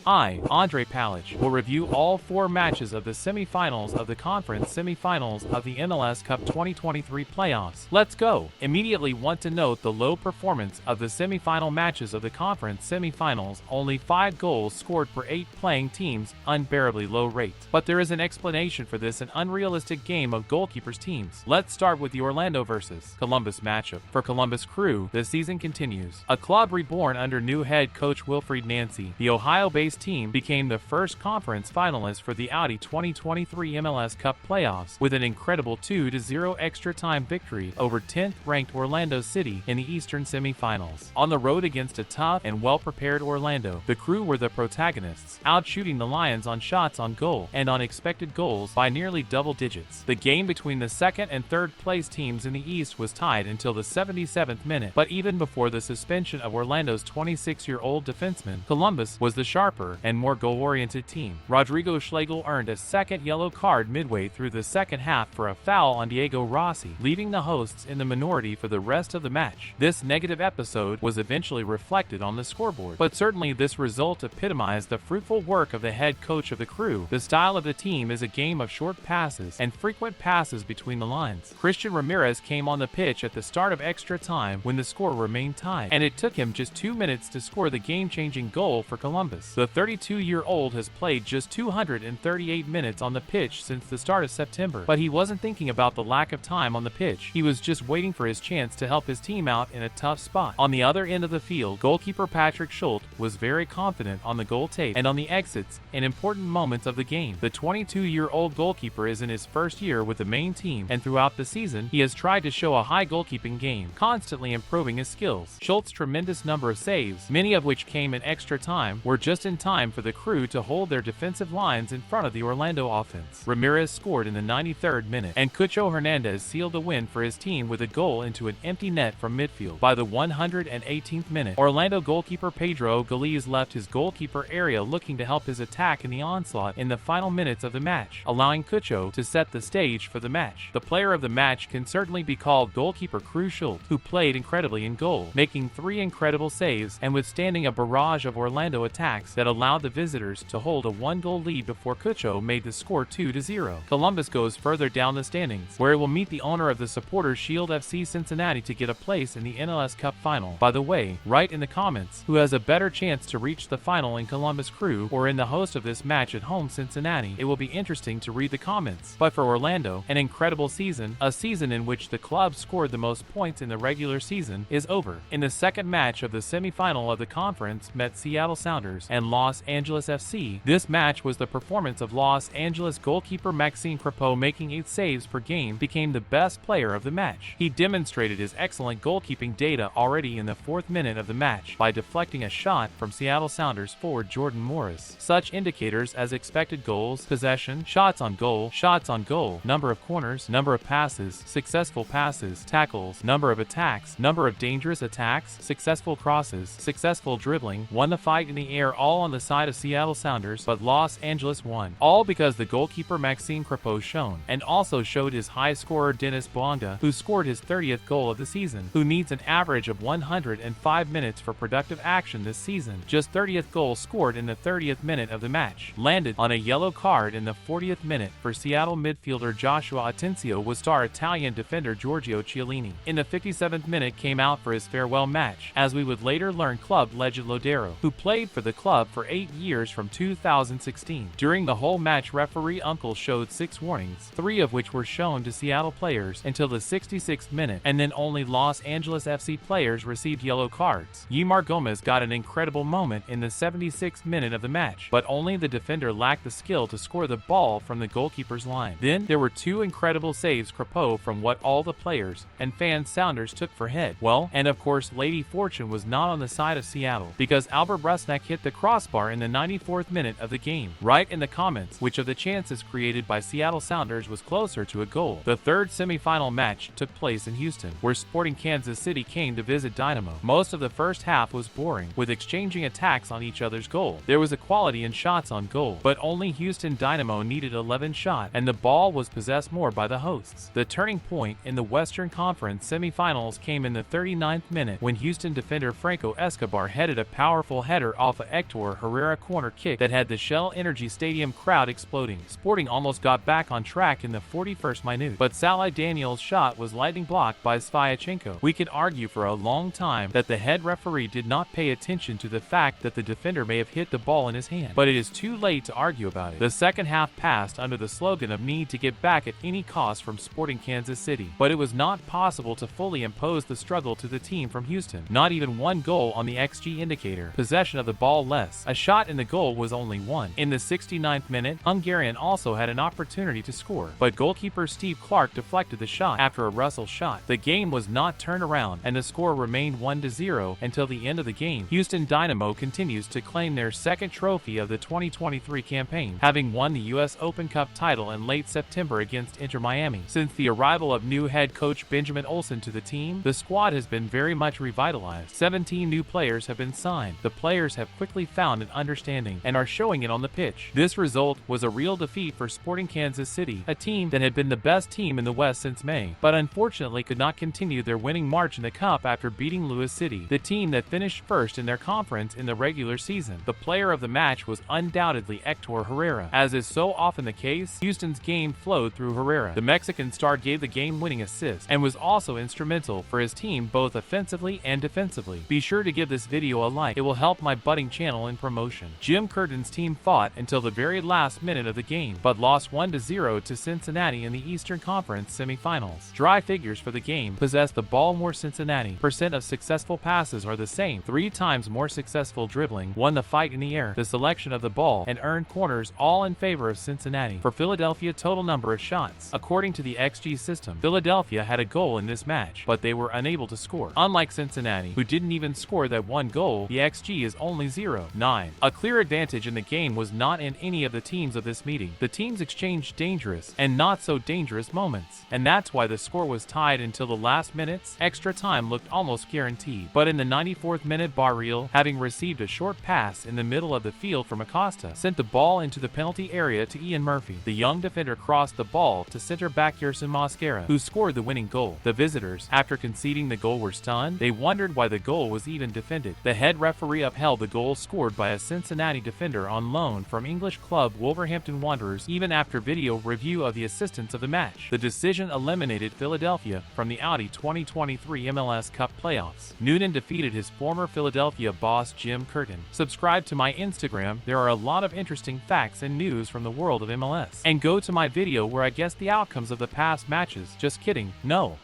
I, Andrey Palytch, will review all 4 matches of the semifinals of the Conference Semifinals of the MLS Cup 2023 playoffs. Let's go! Immediately want to note the low performance of the semifinal matches of the Conference Semifinals, only 5 goals scored per 8 playing teams, unbearably low rate. But there is an explanation for this, an unrealistic game of goalkeepers teams. Let's start with the Orlando vs. Columbus matchup. For Columbus Crew, the season continues. A club reborn under new head coach Wilfried Nancy, the Ohio-based team became the first conference finalist for the Audi 2023 MLS Cup playoffs with an incredible 2-0 extra time victory over 10th-ranked Orlando City in the Eastern semifinals. On the road against a tough and well-prepared Orlando, the Crew were the protagonists, outshooting the Lions on shots on goal and on expected goals by nearly double digits. The game between the second and third place teams in the East was tied until the 77th minute, but even before the suspension of Orlando's 26-year-old defenseman, Columbus was the sharper and more goal-oriented team. Rodrigo Schlegel earned a second yellow card midway through the second half for a foul on Diego Rossi, leaving the hosts in the minority for the rest of the match. This negative episode was eventually reflected on the scoreboard, but certainly this result epitomized the fruitful work of the head coach of the Crew. The style of the team is a game of short passes and frequent passes between the lines. Christian Ramirez came on the pitch at the start of extra time when the score remained tied, and it took him just 2 minutes to score the game-changing goal for Columbus. The 32-year-old has played just 238 minutes on the pitch since the start of September, but he wasn't thinking about the lack of time on the pitch. He was just waiting for his chance to help his team out in a tough spot. On the other end of the field, goalkeeper Patrick Schulte was very confident on the goal tape and on the exits in important moments of the game. The 22-year-old goalkeeper is in his first year with the main team, and throughout the season, he has tried to show a high goalkeeping game, constantly improving his skills. Schulte's tremendous number of saves, many of which came in extra time, were just in time for the Crew to hold their defensive lines in front of the Orlando offense. Ramirez scored in the 93rd minute, and Cucho Hernandez sealed the win for his team with a goal into an empty net from midfield. By the 118th minute, Orlando goalkeeper Pedro Galiz left his goalkeeper area looking to help his attack in the onslaught in the final minutes of the match, allowing Cucho to set the stage for the match. The player of the match can certainly be called goalkeeper Crew Schulte, who played incredibly in goal, making 3 incredible saves and withstanding a barrage of Orlando attacks that allowed the visitors to hold a 1-goal lead before Cucho made the score 2-0. Columbus goes further down the standings, where it will meet the owner of the Supporters Shield FC Cincinnati to get a place in the MLS Cup final. By the way, write in the comments who has a better chance to reach the final in Columbus Crew or in the host of this match at home Cincinnati. It will be interesting to read the comments. But for Orlando, an incredible season, a season in which the club scored the most points in the regular season, is over. In the second match of the semifinal of the conference met Seattle Sounders and Los Angeles FC. This match was the performance of Los Angeles goalkeeper Maxime Crepeau, making 8 saves per game, became the best player of the match. He demonstrated his excellent goalkeeping data already in the 4th minute of the match by deflecting a shot from Seattle Sounders forward Jordan Morris. Such indicators as expected goals, possession, shots on goal, number of corners, number of passes, successful passes, tackles, number of attacks, number of dangerous attacks, successful crosses, successful dribbling, won the fight in the air, all on the side of Seattle Sounders, but Los Angeles won. All because the goalkeeper Maxime Crepeau shone, and also showed his high scorer Dennis Bonga, who scored his 30th goal of the season, who needs an average of 105 minutes for productive action this season. Just 30th goal scored in the 30th minute of the match. Landed on a yellow card in the 40th minute for Seattle midfielder Joshua Atencio was star Italian defender Giorgio Chiellini. In the 57th minute came out for his farewell match, as we would later learn club legend Lodero, who played for the club for 8 years from 2016. During the whole match, referee Uncle showed 6 warnings, 3 of which were shown to Seattle players until the 66th minute, and then only Los Angeles FC players received yellow cards. Yimar Gomez got an incredible moment in the 76th minute of the match, but only the defender lacked the skill to score the ball from the goalkeeper's line. Then there were 2 incredible saves Crepeau from what all the players and fans Sounders took for head. Well, and of course Lady Fortune was not on the side of Seattle, because Albert Brusnak hit the crossbar in the 94th minute of the game. Write in the comments which of the chances created by Seattle Sounders was closer to a goal. The third semifinal match took place in Houston, where Sporting Kansas City came to visit Dynamo. Most of the first half was boring, with exchanging attacks on each other's goal. There was equality in shots on goal, but only Houston Dynamo needed 11 shots, and the ball was possessed more by the hosts. The turning point in the Western Conference semifinals came in the 39th minute when Houston defender Franco Escobar headed a powerful header off of Hector a Herrera corner kick that had the Shell Energy Stadium crowd exploding. Sporting almost got back on track in the 41st minute, but Salih Daniel's shot was lightning blocked by Svyatchenko. We could argue for a long time that the head referee did not pay attention to the fact that the defender may have hit the ball in his hand, but it is too late to argue about it. The second half passed under the slogan of need to get back at any cost from Sporting Kansas City, but it was not possible to fully impose the struggle to the team from Houston. Not even one goal on the XG indicator. Possession of the ball less. A shot in the goal was only one. In the 69th minute, Hungarian also had an opportunity to score, but goalkeeper Steve Clark deflected the shot after a Russell shot. The game was not turned around, and the score remained 1-0 until the end of the game. Houston Dynamo continues to claim their second trophy of the 2023 campaign, having won the U.S. Open Cup title in late September against Inter Miami. Since the arrival of new head coach Benjamin Olsen to the team, the squad has been very much revitalized. 17 new players have been signed. The players have quickly found an understanding and are showing it on the pitch. This result was a real defeat for Sporting Kansas City, a team that had been the best team in the West since May, but unfortunately could not continue their winning march in the Cup after beating Lewis City, the team that finished first in their conference in the regular season. The player of the match was undoubtedly Hector Herrera. As is so often the case, Houston's game flowed through Herrera. The Mexican star gave the game-winning assist and was also instrumental for his team both offensively and defensively. Be sure to give this video a like. It will help my budding channel in promotion. Jim Curtin's team fought until the very last minute of the game, but lost 1-0 to Cincinnati in the Eastern Conference Semifinals. Dry figures for the game: possessed the ball more Cincinnati, percent of successful passes are the same, 3 times more successful dribbling, won the fight in the air, the selection of the ball, and earned corners, all in favor of Cincinnati. For Philadelphia, total number of shots. According to the XG system, Philadelphia had a goal in this match, but they were unable to score. Unlike Cincinnati, who didn't even score that one goal, the XG is only 0.9. A clear advantage in the game was not in any of the teams of this meeting. The teams exchanged dangerous and not so dangerous moments, and that's why the score was tied until the last minutes. Extra time looked almost guaranteed, but in the 94th minute, Barreal, having received a short pass in the middle of the field from Acosta, sent the ball into the penalty area to Ian Murphy. The young defender crossed the ball to center back Yerson Mosquera, who scored the winning goal. The visitors, after conceding the goal, were stunned. They wondered why the goal was even defended. The head referee upheld the goal scored by a Cincinnati defender on loan from English club Wolverhampton Wanderers even after video review of the assistants of the match. The decision eliminated Philadelphia from the Audi 2023 MLS Cup playoffs. Noonan defeated his former Philadelphia boss Jim Curtin. Subscribe to my Instagram, there are a lot of interesting facts and news from the world of MLS. And go to my video where I guess the outcomes of the past matches. Just kidding, no.